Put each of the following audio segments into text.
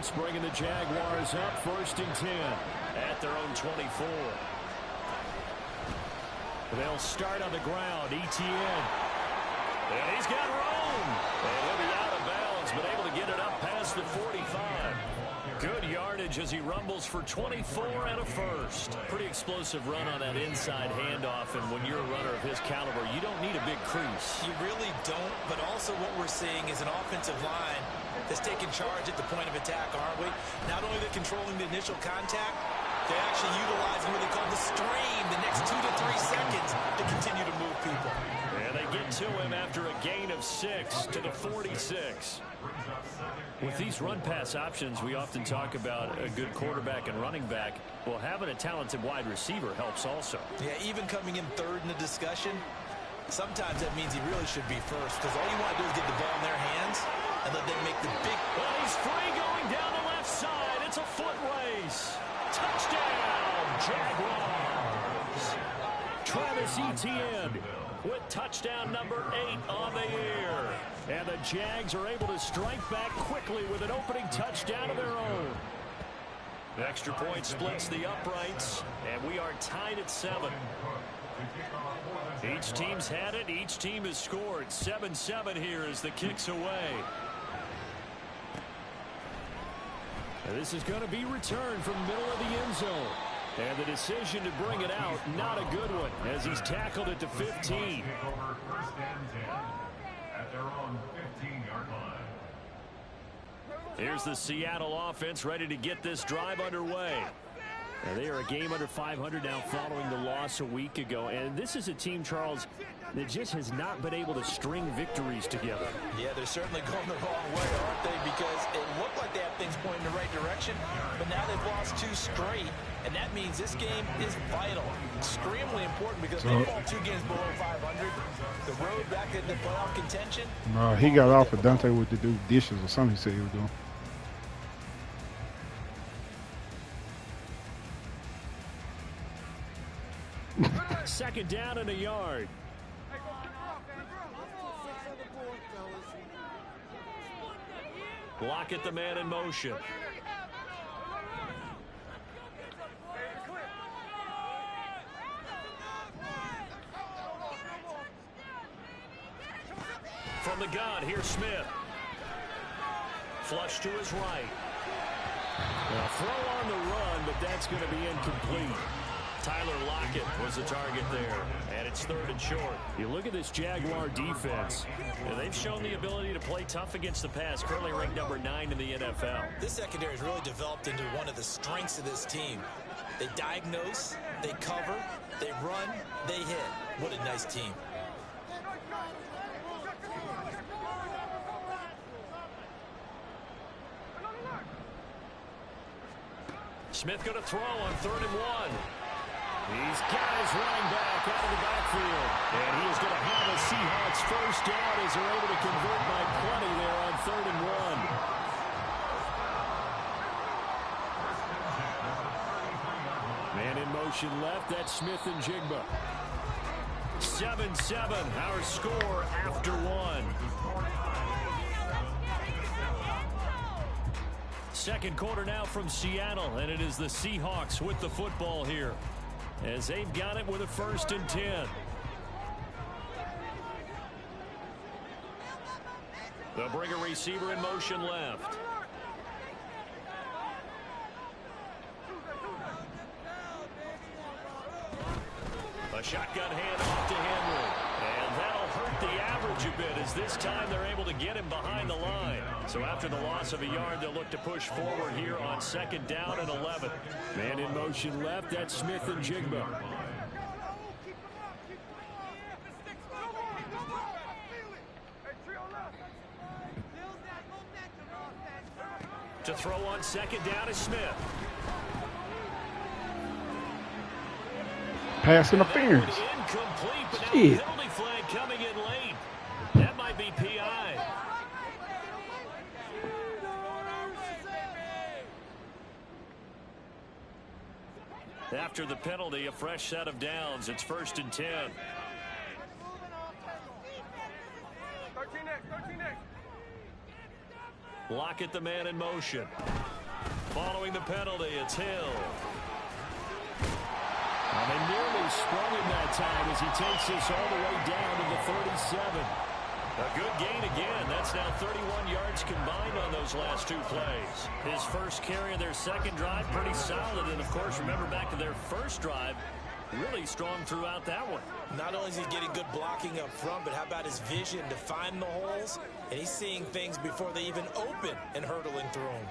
offense, bringing the Jaguars up 1st and 10 at their own 24. They'll start on the ground. Etienne. And he's got room. And he'll be out of bounds, but able to get it up past the 45. Good yardage as he rumbles for 24 and a first. Pretty explosive run on that inside handoff, and when you're a runner of his caliber, you don't need a big crease. You really don't, but also what we're seeing is an offensive line that's taking charge at the point of attack, aren't we? Not only they're controlling the initial contact, they're actually utilizing what they call the stream, the next 2 to 3 seconds to continue to move people. And they get to him after a gain of 6 to the 46. With these run-pass options, we often talk about a good quarterback and running back. Well, having a talented wide receiver helps also. Yeah, even coming in third in the discussion, sometimes that means he really should be first, because all you want to do is get the ball in their hands and let them make the big... Well, he's free going down the left side. It's a foot race. Touchdown, Jaguars. Travis Etienne with touchdown number 8 on the year. And the Jags are able to strike back quickly with an opening touchdown of their own. The extra point splits the uprights, and we are tied at 7. Each team's had it. Each team has scored. 7-7 here as the kick's away. And this is going to be returned from the middle of the end zone. And the decision to bring it out, not a good one, as he's tackled at the 15. Here's the Seattle offense ready to get this drive underway. And they are a game under 500 now following the loss a week ago. And this is a team, Charles, that just has not been able to string victories together. Yeah, they're certainly going the wrong way, aren't they? Because it looked like they have things pointing in the right direction, but now they've lost 2 straight, and that means this game is vital. Extremely important because they fall 2 games below 500. The road back into playoff contention. He got off of Dante with the do dishes or something he said he was doing. Second down and a yard. Lockett, the man in motion. From the gun, here's Smith. Flush to his right. A throw on the run, but that's going to be incomplete. Tyler Lockett was the target there, and it's 3rd and short. You look at this Jaguar defense, and they've shown the ability to play tough against the pass, currently ranked number 9 in the NFL. This secondary has really developed into one of the strengths of this team. They diagnose, they cover, they run, they hit. What a nice team. Smith going to throw on 3rd and 1. He's got his running back out of the backfield. And he is going to have a Seahawks first down as they're able to convert by plenty there on 3rd and 1. Man in motion left. That's Smith and Jigba. 7-7, our score after 1. Second quarter now from Seattle, and it is the Seahawks with the football here, as they've got it with a 1st and 10. They'll bring a receiver in motion left. A shotgun handoff to Henry. And that'll hurt the average a bit, as this time they're able to get him behind the line. So after the loss of a yard, they'll look to push forward here on 2nd down and 11. Man in motion left, that's Smith and Jigba. To throw on 2nd down is Smith. Pass interference. Incomplete, but now Shit. the penalty flag coming in late. That might be PI. After the penalty, a fresh set of downs. It's 1st and 10. 13 next. Lockett, the man in motion. Following the penalty, it's Hill. Well, they nearly sprung him that time as he takes this all the way down to the 37. A good gain again. That's now 31 yards combined on those last two plays. His first carry of their second drive, pretty solid. And, of course, remember back to their first drive, really strong throughout that one. Not only is he getting good blocking up front, but how about his vision to find the holes? And he's seeing things before they even open and hurdling through them.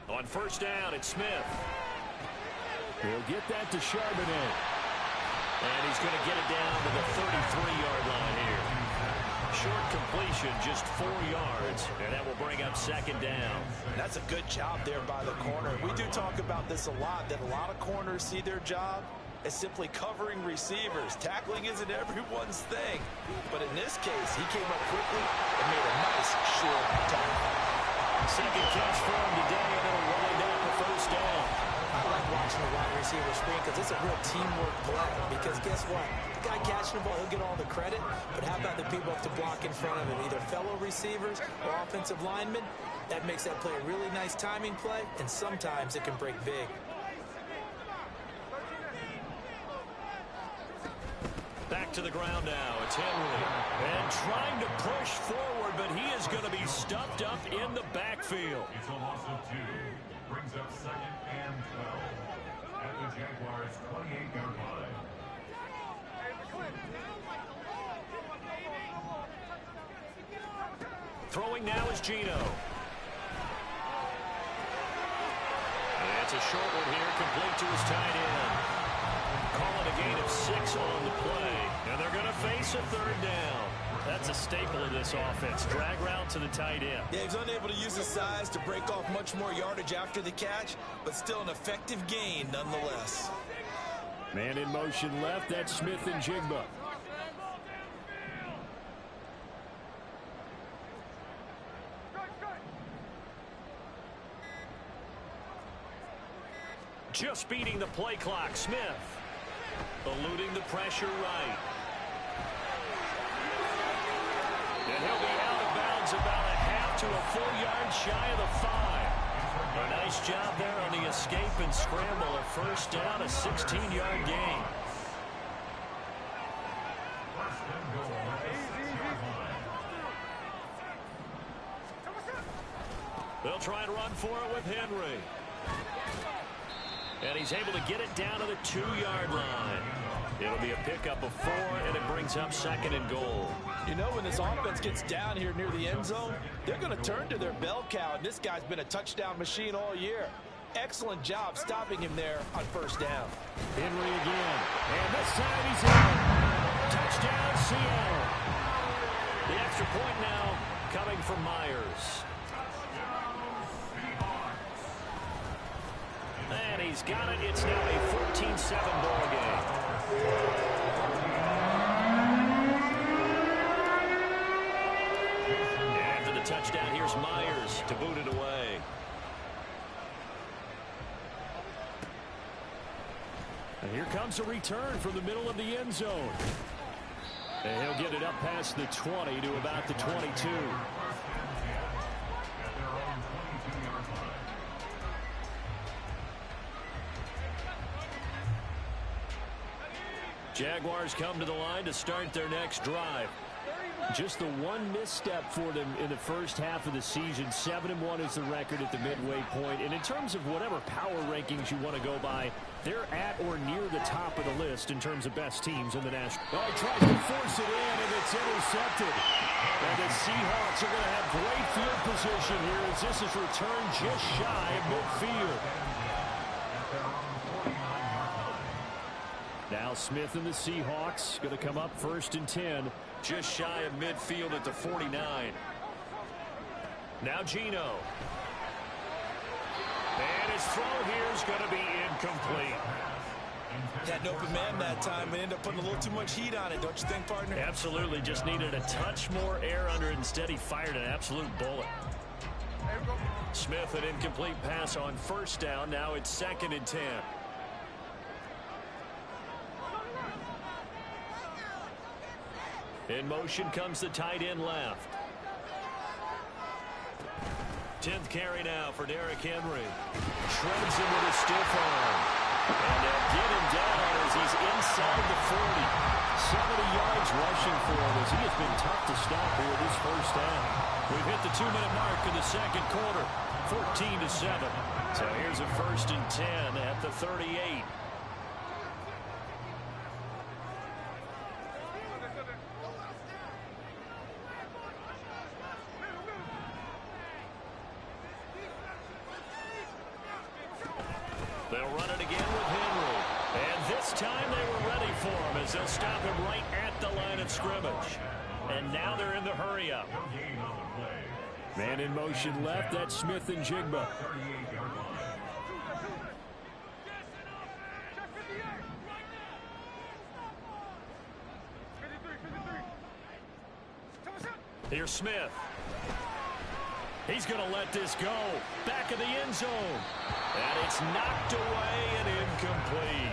On first down, it's Smith. He'll get that to Charbonnet. And he's going to get it down to the 33-yard line here. Short completion, just 4 yards, and that will bring up second down. That's a good job there by the corner. We do talk about this a lot, that a lot of corners see their job as simply covering receivers. Tackling isn't everyone's thing. But in this case, he came up quickly and made a nice short tackle. Second catch for him today, and it'll wind up the first down. I like watching the wide receiver screen because it's a real teamwork play. Because guess what? The guy catching the ball, he'll get all the credit. But how about the people up to block in front of him? Either fellow receivers or offensive linemen. That makes that play a really nice timing play, and sometimes it can break big. Back to the ground now. It's Henry. And trying to push forward, but he is going to be stuffed up in the backfield. It's a loss of 2. Brings up second and 12 at the Jaguars' 28-yard line. Throwing now is Geno. And it's a short one here, complete to his tight end. Calling a gain of 6 on the play. And they're going to face a third down. That's a staple of this offense. Drag route to the tight end. Yeah, he's unable to use his size to break off much more yardage after the catch, but still an effective gain nonetheless. Man in motion left. That's Smith and Jigba. Just beating the play clock. Smith eluding the pressure right. And he'll be out of bounds about a half to a full yard shy of the 5. A nice job there on the escape and scramble. A first down, a 16-yard gain. They'll try and run for it with Henry. And he's able to get it down to the 2-yard line. It'll be a pickup of 4, and it brings up second and goal. You know, when this offense gets down here near the end zone, they're going to turn to their bell cow, and this guy's been a touchdown machine all year. Excellent job stopping him there on first down. Henry again. And this time he's in. Touchdown, Seattle. The extra point now coming from Myers. And he's got it. It's now a 14-7 ball game. After the touchdown, here's Myers to boot it away. And here comes a return from the middle of the end zone. And he'll get it up past the 20 to about the 22. Jaguars come to the line to start their next drive. Just the one misstep for them in the first half of the season. 7-1 is the record at the midway point. And in terms of whatever power rankings you want to go by, they're at or near the top of the list in terms of best teams in the national. Oh, he tries to force it in, and it's intercepted. And the Seahawks are going to have great field position here as this is returned just shy of midfield. Now Smith and the Seahawks going to come up 1st and 10. Just shy of midfield at the 49. Now Geno. And his throw here is going to be incomplete. Had an open man that time and ended up putting a little too much heat on it, don't you think, partner? Absolutely. Just needed a touch more air under it. Instead, he fired an absolute bullet. Smith, an incomplete pass on first down. Now it's 2nd and 10. In motion comes the tight end left. 10th carry now for Derrick Henry. Shreds him with a stiff arm. And they'll get him down as he's inside the 40. 70 yards rushing for him as he has been tough to stop here this first half. We've hit the 2-minute mark in the second quarter. 14-7. So here's a 1st and 10 at the 38. They'll run it again with Henry. And this time they were ready for him as they'll stop him right at the line of scrimmage. And now they're in the hurry-up. Man in motion left, that's Smith and Jigba. Here's Smith. He's going to let this go. Back of the end zone. And it's knocked away and incomplete.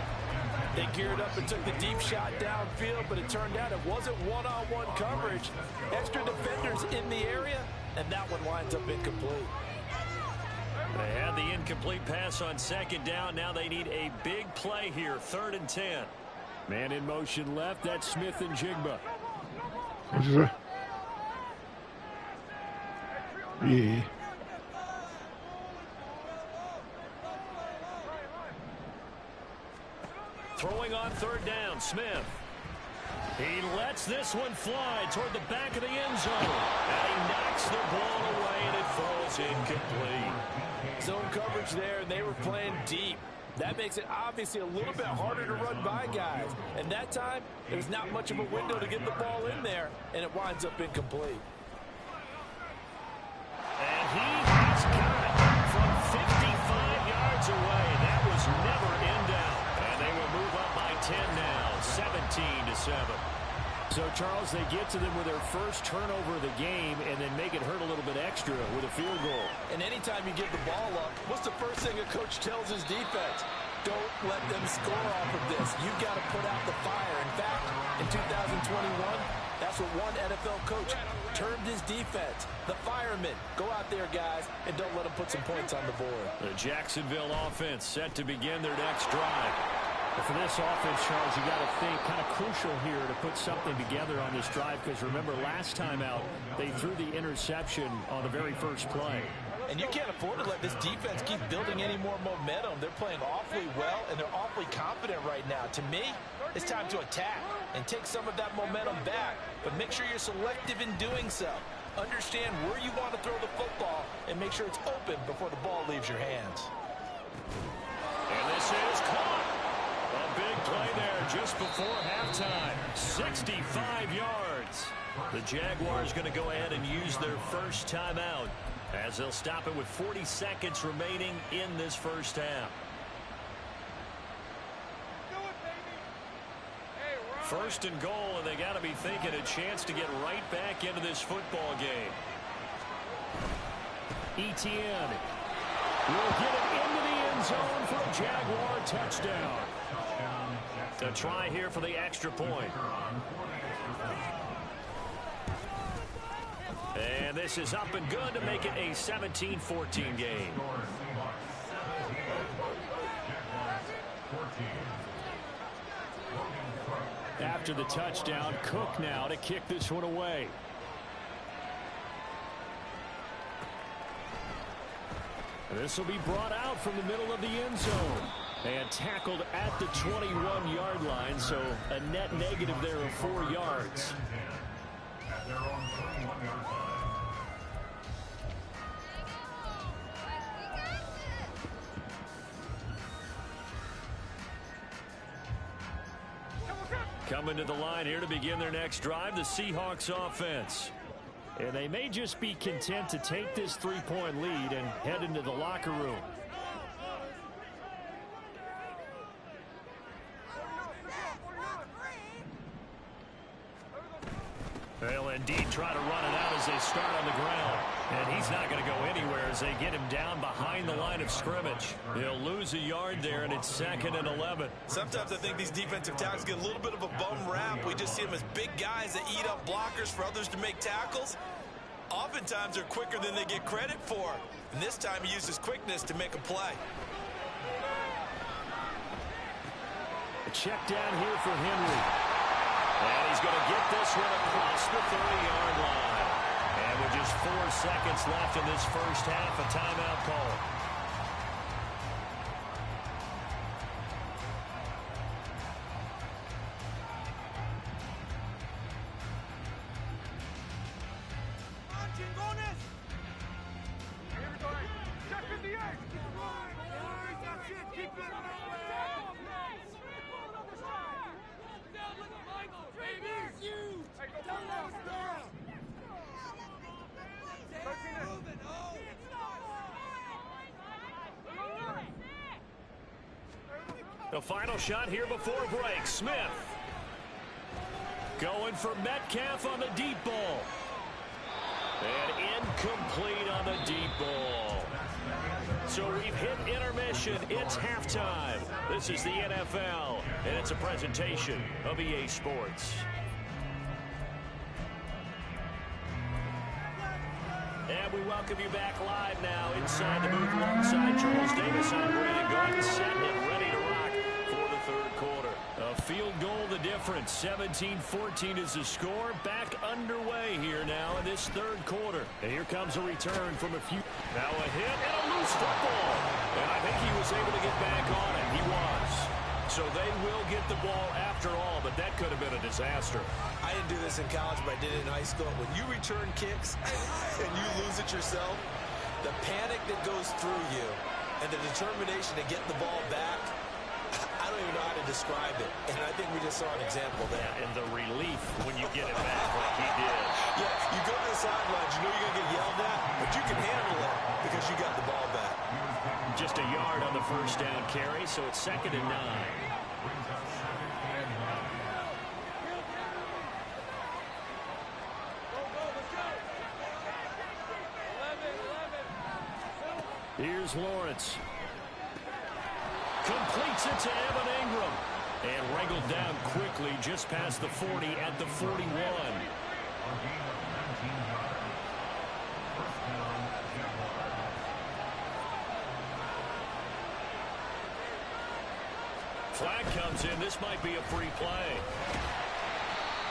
They geared up and took the deep shot downfield, but it turned out it wasn't one-on-one coverage. Extra defenders in the area, and that one winds up incomplete. They had the incomplete pass on 2nd down. Now they need a big play here, 3rd and 10. Man in motion left, that's Smith and Jigba. What'd you say? Yeah. Throwing on 3rd down, Smith. He lets this one fly toward the back of the end zone. And he knocks the ball away, and it falls incomplete. Zone coverage there, and they were playing deep. That makes it obviously a little bit harder to run by guys. And that time, there's not much of a window to get the ball in there, and it winds up incomplete. And he has got it from 55 yards away. That was never in doubt. And they will move up by 10 now, 17-7. So, Charles, they get to them with their first turnover of the game and then make it hurt a little bit extra with a field goal. And anytime you give the ball up, what's the first thing a coach tells his defense? Don't let them score off of this. You've got to put out the fire. In fact, in 2021, that's what one NFL coach termed his defense. The firemen. Go out there, guys, and don't let them put some points on the board. The Jacksonville offense set to begin their next drive. But for this offense, Charles, you got to think kind of crucial here to put something together on this drive because remember last time out they threw the interception on the very first play. And you can't afford to let this defense keep building any more momentum. They're playing awfully well, and they're awfully confident right now. To me, it's time to attack and take some of that momentum back. But make sure you're selective in doing so. Understand where you want to throw the football and make sure it's open before the ball leaves your hands. And this is caught. A big play there just before halftime. 65 yards. The Jaguars going to go ahead and use their first timeout as they'll stop it with 40 seconds remaining in this first half. First and goal, and they got to be thinking a chance to get right back into this football game. Etienne will get it into the end zone for a Jaguar touchdown. A try here for the extra point. And this is up and good to make it a 17-14 game. After the touchdown, Cook now to kick this one away. This will be brought out from the middle of the end zone and tackled at the 21-yard line, so a net negative there of 4 yards. Coming to the line here to begin their next drive, the Seahawks offense. And they may just be content to take this 3-point lead and head into the locker room. They'll indeed try to run it out as they start on the ground. And he's not going to go anywhere as they get him down behind the line of scrimmage. He'll lose a yard there, and it's 2nd and 11. Sometimes I think these defensive tackles get a little bit of a bum rap. We just see them as big guys that eat up blockers for others to make tackles. Oftentimes, they're quicker than they get credit for. And this time, he uses quickness to make a play. A check down here for Henry. And he's going to get this one across the 30-yard line. And with just 4 seconds left in this first half, a timeout call. The final shot here before break. Smith going for Metcalf on the deep ball. And incomplete on the deep ball. So we've hit intermission. It's halftime. This is the NFL, and it's a presentation of EA Sports. And we welcome you back live now inside the booth alongside Charles Davis. I'm Brandon Gaudin, set and ready to rock for the third quarter. A field goal the difference. 17-14 is the score. Back underway here now in this third quarter. And here comes a return from a few. Now a hit and a loose football. And I think he was able to get back on it. He was. So they will get the ball after all, but that could have been a disaster. I didn't do this in college, but I did it in high school. When you return kicks and you lose it yourself, the panic that goes through you and the determination to get the ball back, I don't even know how to describe it. And I think we just saw an example of that. And the relief when you get it back like he did. Yeah, you go to the sidelines, you know you're going to get yelled at, but you can handle it because you got the ball back. Just a yard on the first down carry, so it's 2nd and 9. Here's Lawrence. Completes it to Evan Ingram. And wrangled down quickly just past the 40 at the 41. Flag comes in. This might be a free play.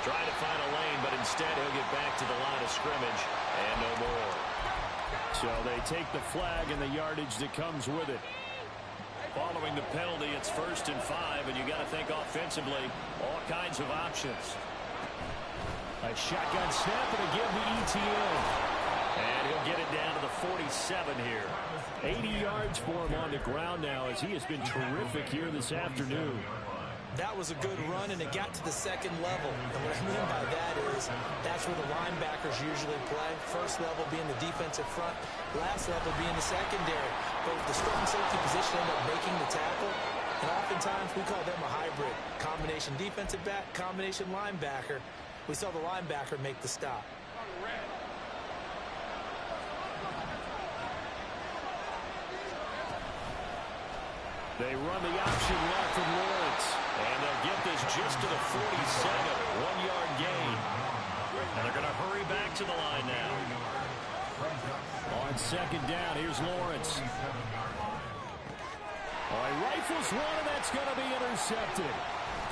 Trying to find a lane, but instead he'll get back to the line of scrimmage and no more. So they take the flag and the yardage that comes with it. Following the penalty, it's 1st and 5, and you got to think offensively, all kinds of options. A shotgun snap and again the ETN. And he'll get it down to the 47 here. 80 yards for him on the ground now as he has been terrific here this afternoon. That was a good run, and it got to the second level. And what I mean by that is that's where the linebackers usually play. First level being the defensive front, last level being the secondary. Both the strong safety position end up making the tackle, and oftentimes we call them a hybrid. Combination defensive back, combination linebacker. We saw the linebacker make the stop. They run the option left from Lawrence. And they'll get this just to the 47. 1-yard gain. And they're going to hurry back to the line now. On 2nd down, here's Lawrence. All right, rifles one, and that's going to be intercepted.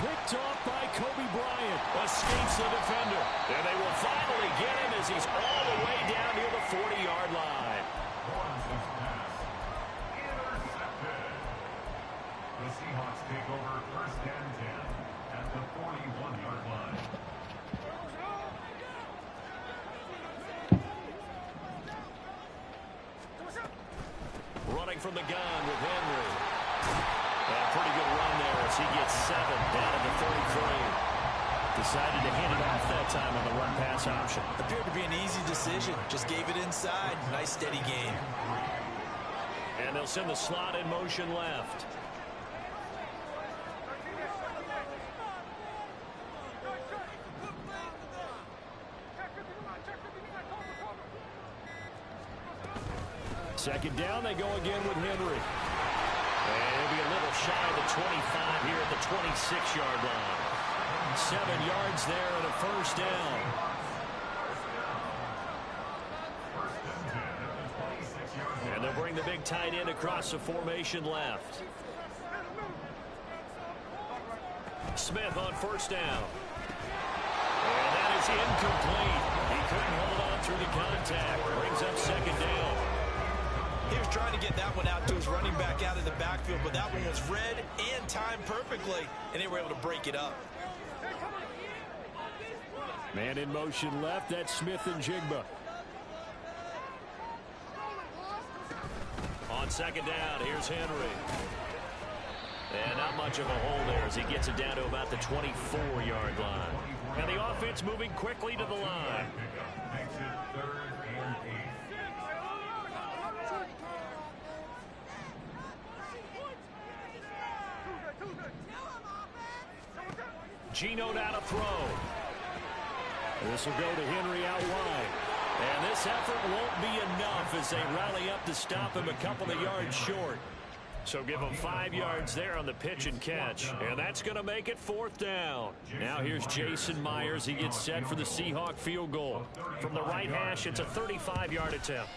Picked off by Kobe Bryant. Escapes the defender. And they will finally get him as he's all the way down near the 40-yard line. The Seahawks take over 1st and 10 at the 41-yard line. Running from the gun with Henry. And a pretty good run there as he gets 7 down at the 33. Decided to hand it off that time on the run-pass option. Appeared to be an easy decision. Just gave it inside. Nice, steady game. And they'll send the slot in motion left. Second down, they go again with Henry. And he'll be a little shy of the 25 here at the 26-yard line. 7 yards there and a first down. And they'll bring the big tight end across the formation left. Smith on first down. And that is incomplete. He couldn't hold on through the contact. Brings up second down. He was trying to get that one out to his running back out of the backfield, but that one was read and timed perfectly, and they were able to break it up. Man in motion left. That's Smith and Jigba. On second down, here's Henry. And not much of a hole there as he gets it down to about the 24-yard line. And the offense moving quickly to the line. Makes it 3rd and 8. Gino now to throw. This will go to Henry out wide. And this effort won't be enough as they rally up to stop him a couple of yards short. So give him 5 yards there on the pitch and catch. And that's going to make it 4th down. Now here's Jason Myers. He gets set for the Seahawk field goal. From the right hash, it's a 35-yard attempt.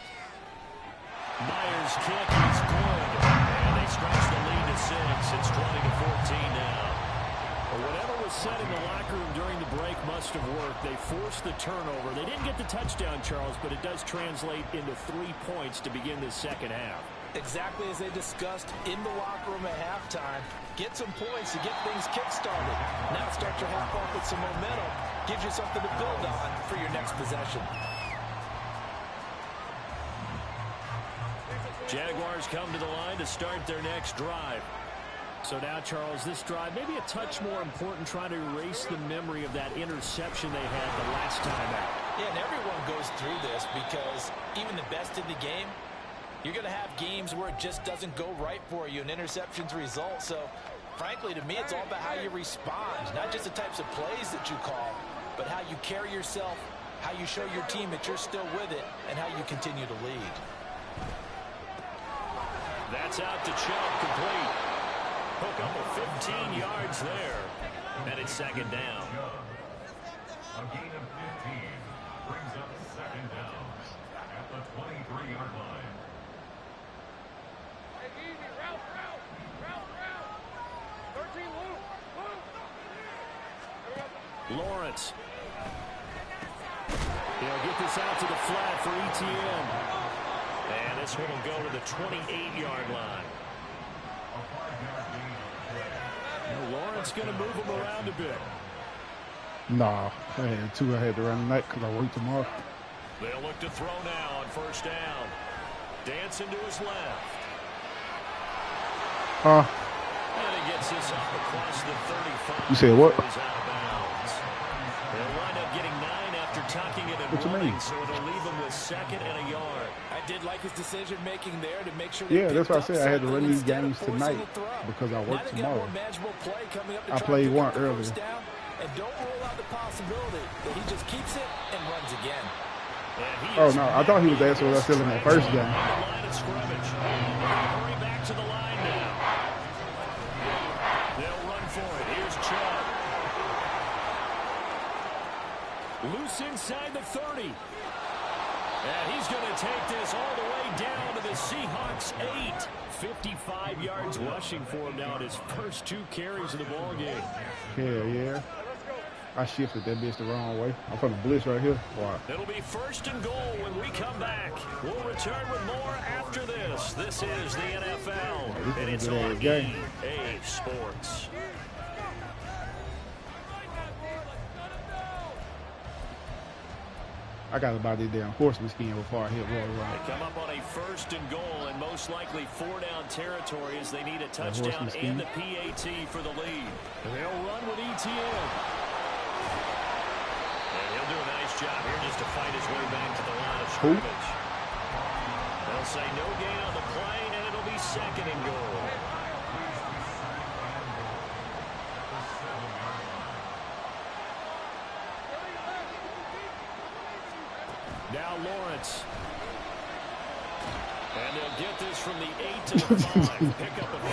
Myers' kick is good. And they stretch the lead to 6. It's 20-14 now. Well, whatever was said in the locker room during the break must have worked. They forced the turnover. They didn't get the touchdown, Charles, but it does translate into 3 points to begin this second half. Exactly as they discussed in the locker room at halftime. Get some points to get things kick-started. Now start your half off with some momentum. Gives you something to build on for your next possession. Jaguars come to the line to start their next drive. So now, Charles, this drive maybe a touch more important, trying to erase the memory of that interception they had the last time out. Yeah, and everyone goes through this because even the best in the game, you're going to have games where it just doesn't go right for you and interceptions result. So, frankly, to me, it's all about how you respond, not just the types of plays that you call, but how you carry yourself, how you show your team that you're still with it, and how you continue to lead. That's out to Chubb, complete. Hook up of 15 yards there. And it's second down. A gain of 15 brings up second down at the 23-yard line. Lawrence. He'll get this out to the flat for ETN. And this one will go to the 28-yard line. Lawrence going to move him around a bit. Nah, I had to run tonight because I work tomorrow. They'll look to throw now on first down. Dancing to his left. And he gets this up across the 35. You said what? They'll wind up getting 9 after tucking it and what you running, mean? so it'll leave him with second and a yard. I did like his decision-making there to make sure. Yeah, that's why I said I had to run these games tonight because I work tomorrow. I played one earlier. And don't rule out the possibility that he just keeps it and runs again. Oh, no, I thought he was asking what I said in that first game. Line of scrimmage. Hurry back to the line now. They'll run for it. Here's Chubb. Loose inside the 30. And he's going to take this all the way down to the Seahawks 8. 55 yards rushing for him now in his first 2 carries of the ball game. Hell yeah. I shifted that bitch the wrong way. I'm from the blitz right here. Wow. It'll be first and goal when we come back. We'll return with more after this. This is the NFL, and it's on EA Sports. I got to buy this damn horseman skin before I hit water run. They come up on a first and goal and most likely 4-down territory as they need a touchdown and the PAT for the lead. And they'll run with ETN. And he'll do a nice job here just to fight his way back to the line of scrimmage. They'll say no gain on the play, and it'll be second and goal. Now Lawrence. And they'll get this from the 8 to the 5. Pick up a 3.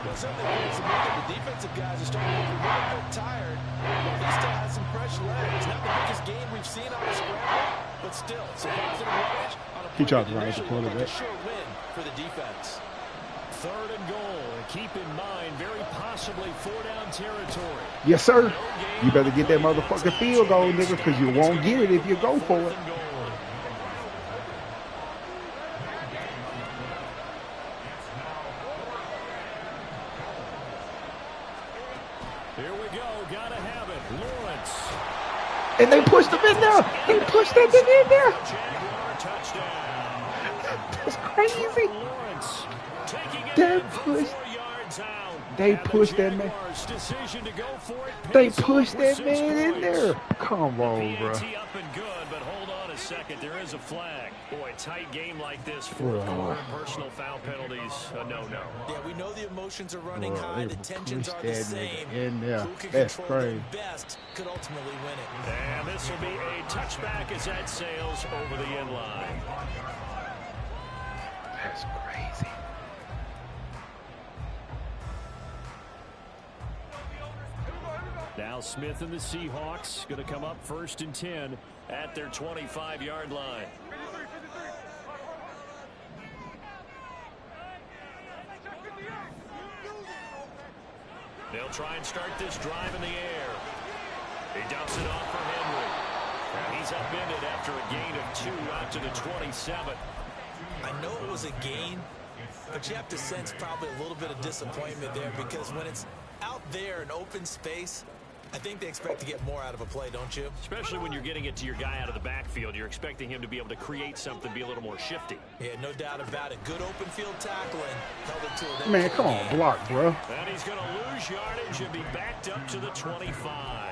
Well, something worries me that the defensive guys are starting to look a little bit tired, but they still have some fresh legs. Not the biggest game we've seen on the scramble, but still, some positive leverage on a He tried to play run that the initially looked like a quarterback. sure win for the defense. 3rd and goal. And keep in mind, very possibly 4-down territory. Yes, sir. You better get that motherfucking field goal, nigga, because you won't get it if you go for it. Here we go. Gotta have it. Lawrence. And they pushed him in there. They pushed that nigga in there. Jaguar touchdown. That's crazy. Lawrence taking it They in from pushed. 4 yards out. They And the pushed that man. Jaguars' decision to go for it They pays off pushed with that 6 man in points. there. Come on, bro. PAT up and good, but hold on a second. There is a flag. Boy, tight game like this. 4th quarter personal foul penalties. No. Yeah, we know the emotions are running Bro, high. they The tensions pushed are the that same. nigga in there. Who can That's control crazy. them best could ultimately win it. And this will be a touchback as that sails over the end line. That's crazy. Now Smith and the Seahawks going to come up 1st and 10 at their 25-yard line. They'll try and start this drive in the air. He dumps it off for Henry. And he's upended after a gain of 2 out to the 27. I know it was a gain, but you have to sense probably a little bit of disappointment there because when it's out there in open space, I think they expect to get more out of a play, don't you? Especially when you're getting it to your guy out of the backfield. You're expecting him to be able to create something, be a little more shifty. Yeah, no doubt about it. Good open field tackling. Held it to it. Man, come on, block, bro. And he's going to lose yardage and be backed up to the 25.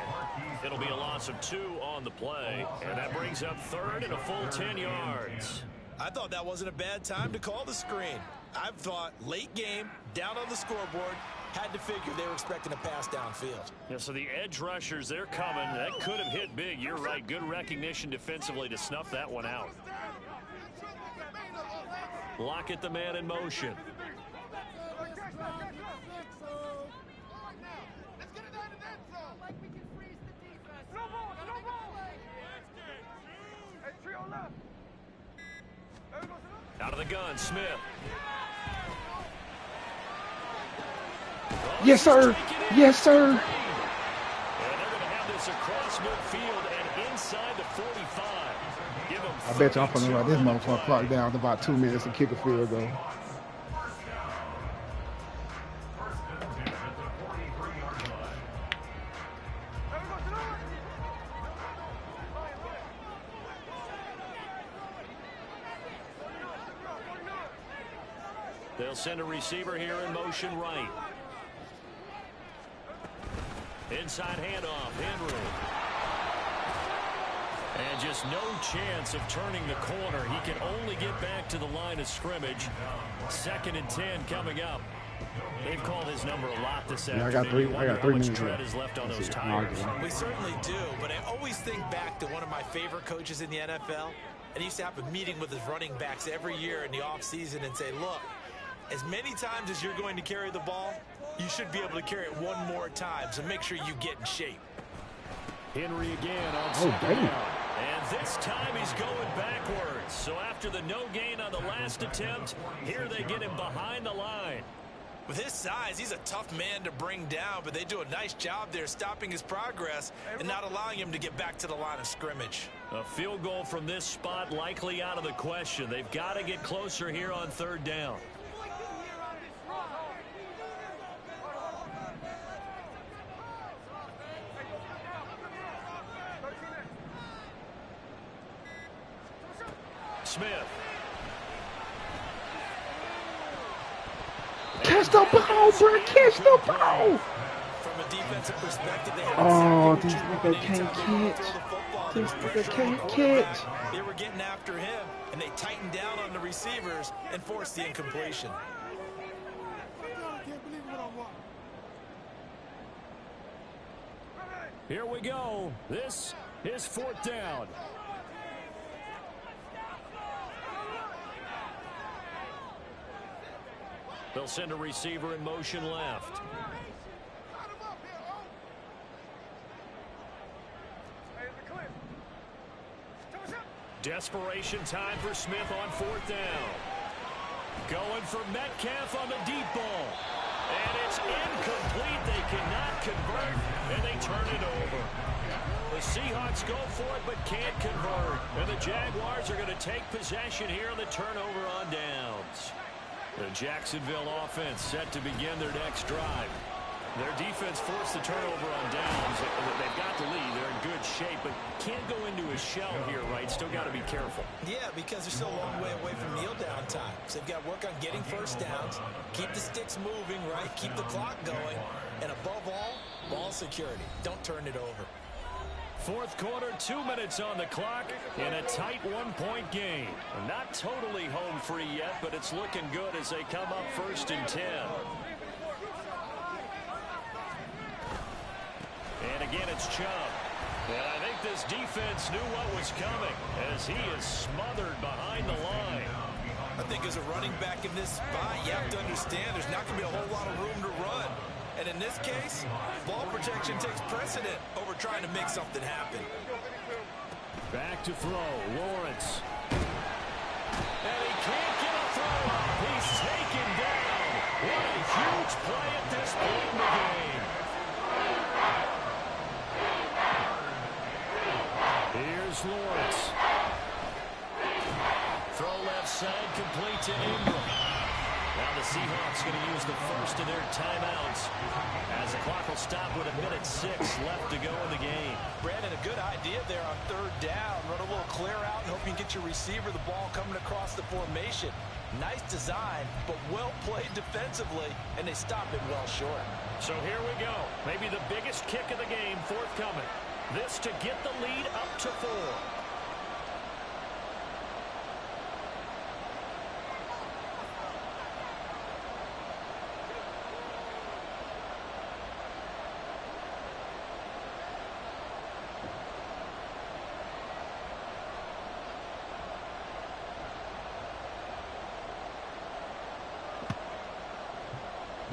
It'll be a loss of 2 on the play. And that brings up 3rd and a full 10 yards. I thought that wasn't a bad time to call the screen. I thought late game, down on the scoreboard, had to figure they were expecting a pass downfield. Yeah, so the edge rushers, they're coming. That could have hit big. You're right. Good recognition defensively to snuff that one out. Lockett, the man in motion. Out of the gun, Smith. Yes, sir. Yes, sir. And they're going to have this across midfield and inside the 45. Give them I bet you I'm going to run this motherfucker clock down to about 2 minutes and kick a field goal. They'll send a receiver here in motion right. Inside handoff, Henry. And just no chance of turning the corner. He can only get back to the line of scrimmage. 2nd and 10 coming up. They've called his number a lot this afternoon. I got 3 How much minutes tread left. is left on That's those it. tires? We certainly do, but I always think back to one of my favorite coaches in the NFL. And he used to have a meeting with his running backs every year in the offseason and say, look, as many times as you're going to carry the ball, you should be able to carry it one more time, so make sure you get in shape. Henry again on 2nd down. And this time he's going backwards. So after the no gain on the last attempt, here they get him behind the line. With his size, he's a tough man to bring down, but they do a nice job there stopping his progress and not allowing him to get back to the line of scrimmage. A field goal from this spot likely out of the question. They've got to get closer here on 3rd down. Smith. Catch the ball, bro. Catch the ball. From a defensive perspective, they Oh, had this exactly nigga can't what you wanted catch. to throw the football. This There was nigga pressure on can't the catch. quarterback. They were getting after him, and they tightened down on the receivers and forced the incompletion. Here we go. This is 4th down. They'll send a receiver in motion left. Desperation time for Smith on 4th down. Going for Metcalf on the deep ball. And it's incomplete. They cannot convert, and they turn it over. The Seahawks go for it but can't convert. And the Jaguars are going to take possession here on the turnover on downs. The Jacksonville offense set to begin their next drive. Their defense forced the turnover on downs. They've got the lead. They're in good shape, but can't go into a shell here, right? Still got to be careful. Yeah, because they're still a long way away from kneel down time. So they've got to work on getting first downs, keep the sticks moving, right? Keep the clock going. And above all, ball security. Don't turn it over. 4th quarter, 2 minutes on the clock in a tight 1-point game. Not totally home free yet, but it's looking good as they come up 1st and 10. And again, it's Chubb. And I think this defense knew what was coming as he is smothered behind the line. I think as a running back in this spot, you have to understand there's not going to be a whole lot of room to run. And in this case, ball protection takes precedent over trying to make something happen. Back to throw, Lawrence. And he can't get a throw up. He's taken down. What a huge play at this point in the game. Here's Lawrence. Throw left side, complete to Ingram. Now the Seahawks going to use the first of their timeouts as the clock will stop with 1:06 left to go in the game. Brandon, a good idea there on 3rd down. Run a little clear out and hope you can get your receiver the ball coming across the formation. Nice design, but well played defensively, and they stop it well short. So here we go. Maybe the biggest kick of the game forthcoming. This to get the lead up to 4.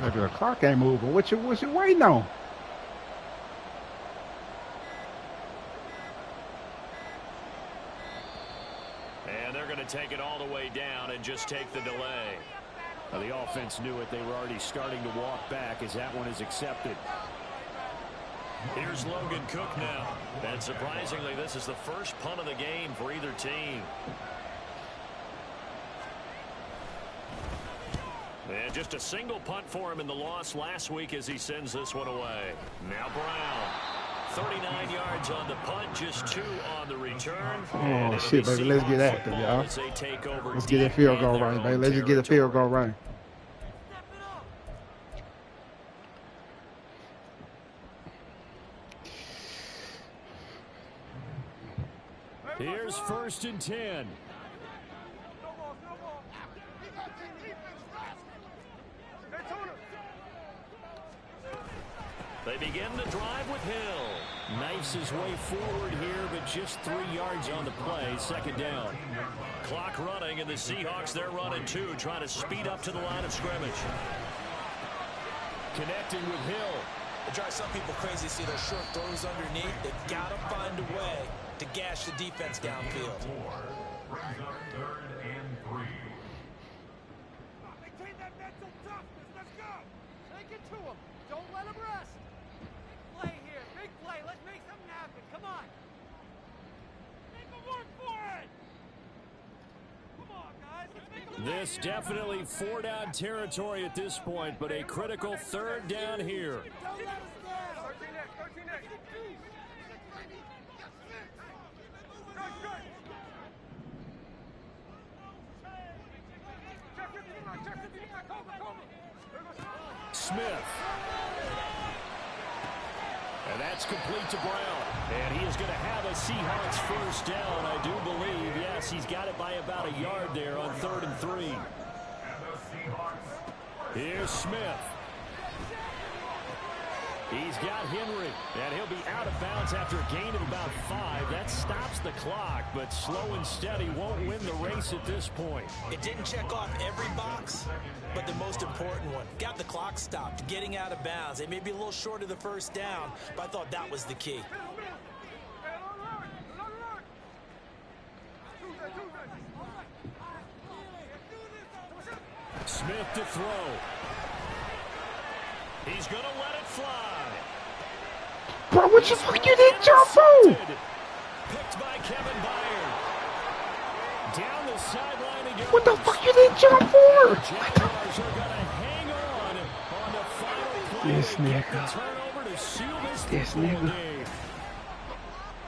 Maybe the clock ain't moving. What you waiting on? And they're going to take it all the way down and just take the delay. Now, the offense knew it. They were already starting to walk back as that one is accepted. Here's Logan Cook now. And surprisingly, this is the first punt of the game for either team. And just a single punt for him in the loss last week as he sends this one away. Now Brown. 39 yards on the punt, just 2 on the return. Oh, shit, baby. Let's get active, y'all. Let's get that field goal right, baby. Let's just get a field goal right. Here's 1st and 10. They begin the drive with Hill. Knifes his way forward here, but just 3 yards on the play. 2nd down. Clock running, and the Seahawks, they're running too, trying to speed up to the line of scrimmage. Connecting with Hill. It drives some people crazy to see those short throws underneath. They've got to find a way to gash the defense downfield. Brings up 3rd and 3. Maintain that mental toughness. Let's go. Take it to him. Don't let him rest. Big play here. Big play. Let's make something happen. Come on. Make him work for it. Come on, guys. Let's make him This definitely 4-down territory at this point, but a critical 3rd down here. Don't let us down. 13 next. Smith. And that's complete to Brown. And he is going to have a Seahawks 1st down, I do believe. Yes, he's got it by about a yard there on 3rd and 3. Here's Smith. He's got Henry, and he'll be out of bounds after a gain of about 5. That stops the clock, but slow and steady won't win the race at this point. It didn't check off every box, but the most important one. Got the clock stopped, getting out of bounds. It may be a little short of the first down, but I thought that was the key. Smith to throw. He's going to let it fly. Bro, what the fuck you did, Jumbo? Picked by Kevin Byard. Down the sideline again. What the fuck you did, jump for? Jaguars are going to hang on the final play. This nigga. Turnover to seal this This nigga. game.